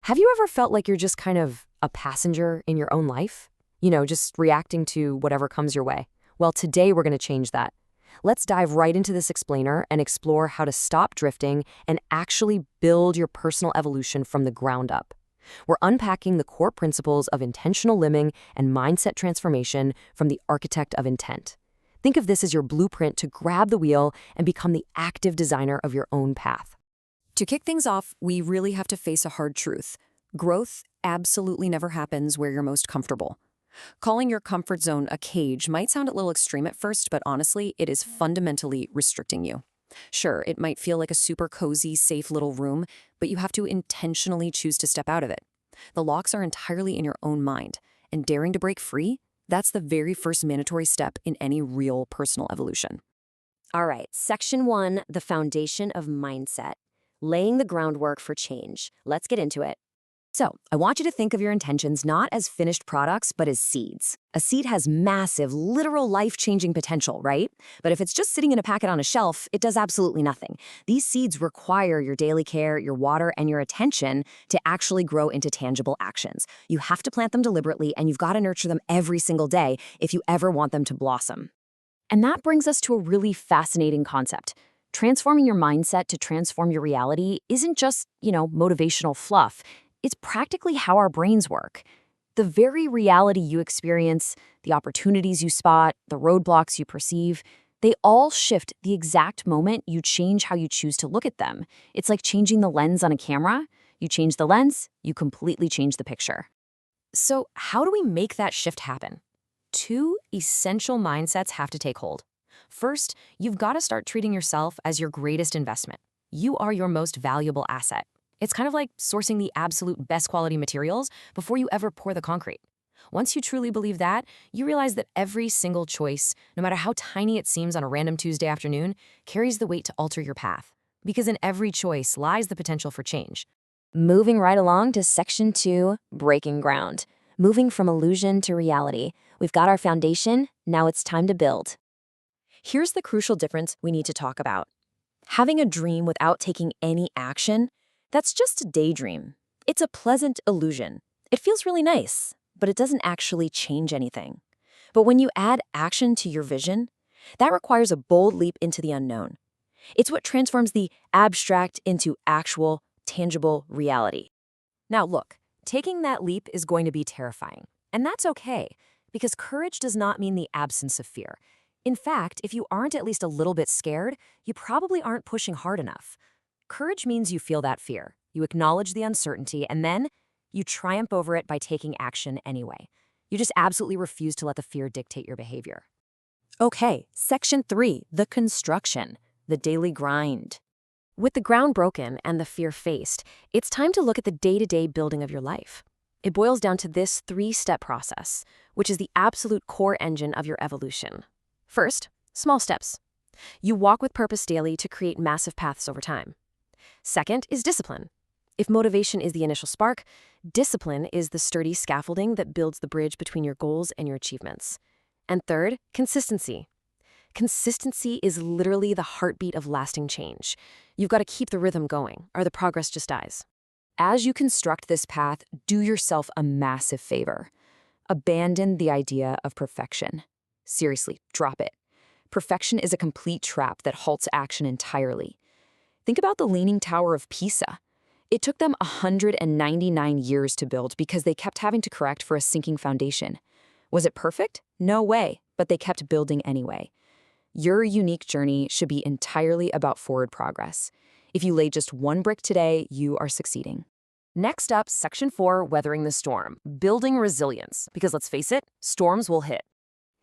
Have you ever felt like you're just kind of a passenger in your own life? Just reacting to whatever comes your way? Well, today we're going to change that. Let's dive right into this explainer and explore how to stop drifting and actually build your personal evolution from the ground up. We're unpacking the core principles of intentional living and mindset transformation from the architect of intent. Think of this as your blueprint to grab the wheel and become the active designer of your own path. To kick things off, we really have to face a hard truth. Growth absolutely never happens where you're most comfortable. Calling your comfort zone a cage might sound a little extreme at first, but honestly, it is fundamentally restricting you. Sure, it might feel like a super cozy, safe little room, but you have to intentionally choose to step out of it. The locks are entirely in your own mind, and daring to break free, that's the very first mandatory step in any real personal evolution. All right, Section 1, the foundation of mindset. Laying the groundwork for change. Let's get into it. So, I want you to think of your intentions not as finished products, but as seeds. A seed has massive, literal life-changing potential, right? But if it's just sitting in a packet on a shelf, it does absolutely nothing. These seeds require your daily care, your water, and your attention to actually grow into tangible actions. You have to plant them deliberately, and you've got to nurture them every single day if you ever want them to blossom. And that brings us to a really fascinating concept. Transforming your mindset to transform your reality isn't just, motivational fluff. It's practically how our brains work. The very reality you experience, the opportunities you spot, the roadblocks you perceive, they all shift the exact moment you change how you choose to look at them. It's like changing the lens on a camera. You change the lens, you completely change the picture. So how do we make that shift happen? Two essential mindsets have to take hold. First, you've got to start treating yourself as your greatest investment. You are your most valuable asset. It's kind of like sourcing the absolute best quality materials before you ever pour the concrete. Once you truly believe that, you realize that every single choice, no matter how tiny it seems on a random Tuesday afternoon, carries the weight to alter your path. Because in every choice lies the potential for change. Moving right along to Section 2, breaking ground. Moving from illusion to reality. We've got our foundation, now it's time to build. Here's the crucial difference we need to talk about. Having a dream without taking any action, that's just a daydream. It's a pleasant illusion. It feels really nice, but it doesn't actually change anything. But when you add action to your vision, that requires a bold leap into the unknown. It's what transforms the abstract into actual, tangible reality. Now look, taking that leap is going to be terrifying. And that's okay, because courage does not mean the absence of fear. In fact, if you aren't at least a little bit scared, you probably aren't pushing hard enough. Courage means you feel that fear, you acknowledge the uncertainty, and then you triumph over it by taking action anyway. You just absolutely refuse to let the fear dictate your behavior. Okay, Section 3, the construction, the daily grind. With the ground broken and the fear faced, it's time to look at the day-to-day building of your life. It boils down to this 3-step process, which is the absolute core engine of your evolution. First, small steps. You walk with purpose daily to create massive paths over time. Second is discipline. If motivation is the initial spark, discipline is the sturdy scaffolding that builds the bridge between your goals and your achievements. And third, consistency. Consistency is literally the heartbeat of lasting change. You've got to keep the rhythm going, or the progress just dies. As you construct this path, do yourself a massive favor. Abandon the idea of perfection. Seriously, drop it. Perfection is a complete trap that halts action entirely. Think about the Leaning Tower of Pisa. It took them 199 years to build because they kept having to correct for a sinking foundation. Was it perfect? No way, but they kept building anyway. Your unique journey should be entirely about forward progress. If you lay just one brick today, you are succeeding. Next up, Section 4, weathering the storm. Building resilience. Because let's face it, storms will hit.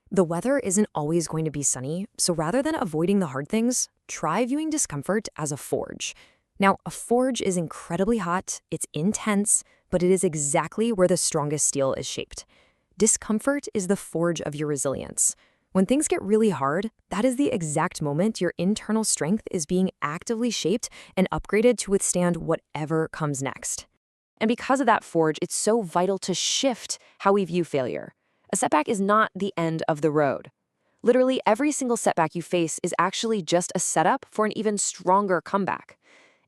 The weather isn't always going to be sunny, so rather than avoiding the hard things, try viewing discomfort as a forge. Now, a forge is incredibly hot, it's intense, but it is exactly where the strongest steel is shaped. Discomfort is the forge of your resilience. When things get really hard, that is the exact moment your internal strength is being actively shaped and upgraded to withstand whatever comes next. And because of that forge, it's so vital to shift how we view failure. A setback is not the end of the road. Literally, every single setback you face is actually just a setup for an even stronger comeback.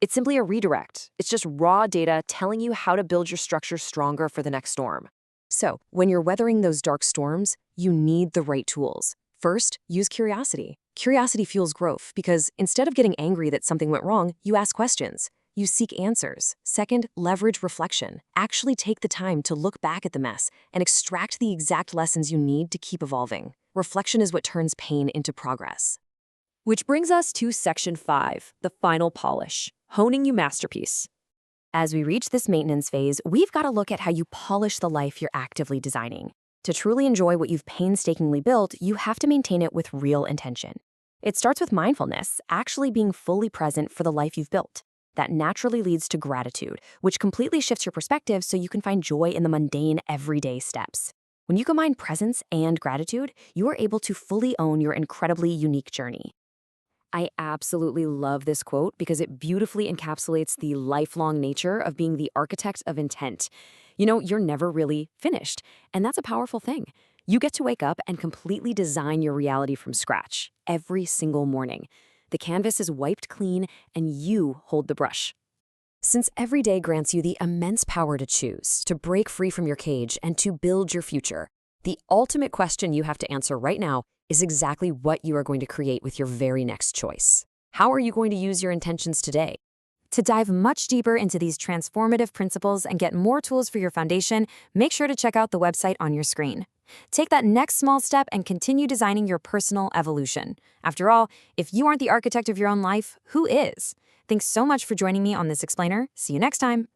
It's simply a redirect. It's just raw data telling you how to build your structure stronger for the next storm. So, when you're weathering those dark storms, you need the right tools. First, use curiosity. Curiosity fuels growth because instead of getting angry that something went wrong, you ask questions. You seek answers. Second, leverage reflection. Actually take the time to look back at the mess and extract the exact lessons you need to keep evolving. Reflection is what turns pain into progress. Which brings us to Section 5, the final polish, honing your masterpiece. As we reach this maintenance phase, we've got to look at how you polish the life you're actively designing. To truly enjoy what you've painstakingly built, you have to maintain it with real intention. It starts with mindfulness, actually being fully present for the life you've built. That naturally leads to gratitude, which completely shifts your perspective so you can find joy in the mundane, everyday steps. When you combine presence and gratitude, you are able to fully own your incredibly unique journey. I absolutely love this quote because it beautifully encapsulates the lifelong nature of being the architect of intent. You're never really finished, and that's a powerful thing. You get to wake up and completely design your reality from scratch every single morning. The canvas is wiped clean, and you hold the brush. Since every day grants you the immense power to choose, to break free from your cage, and to build your future, the ultimate question you have to answer right now is exactly what you are going to create with your very next choice. How are you going to use your intentions today? To dive much deeper into these transformative principles and get more tools for your foundation, make sure to check out the website on your screen. Take that next small step and continue designing your personal evolution. After all, if you aren't the architect of your own life, who is? Thanks so much for joining me on this explainer. See you next time.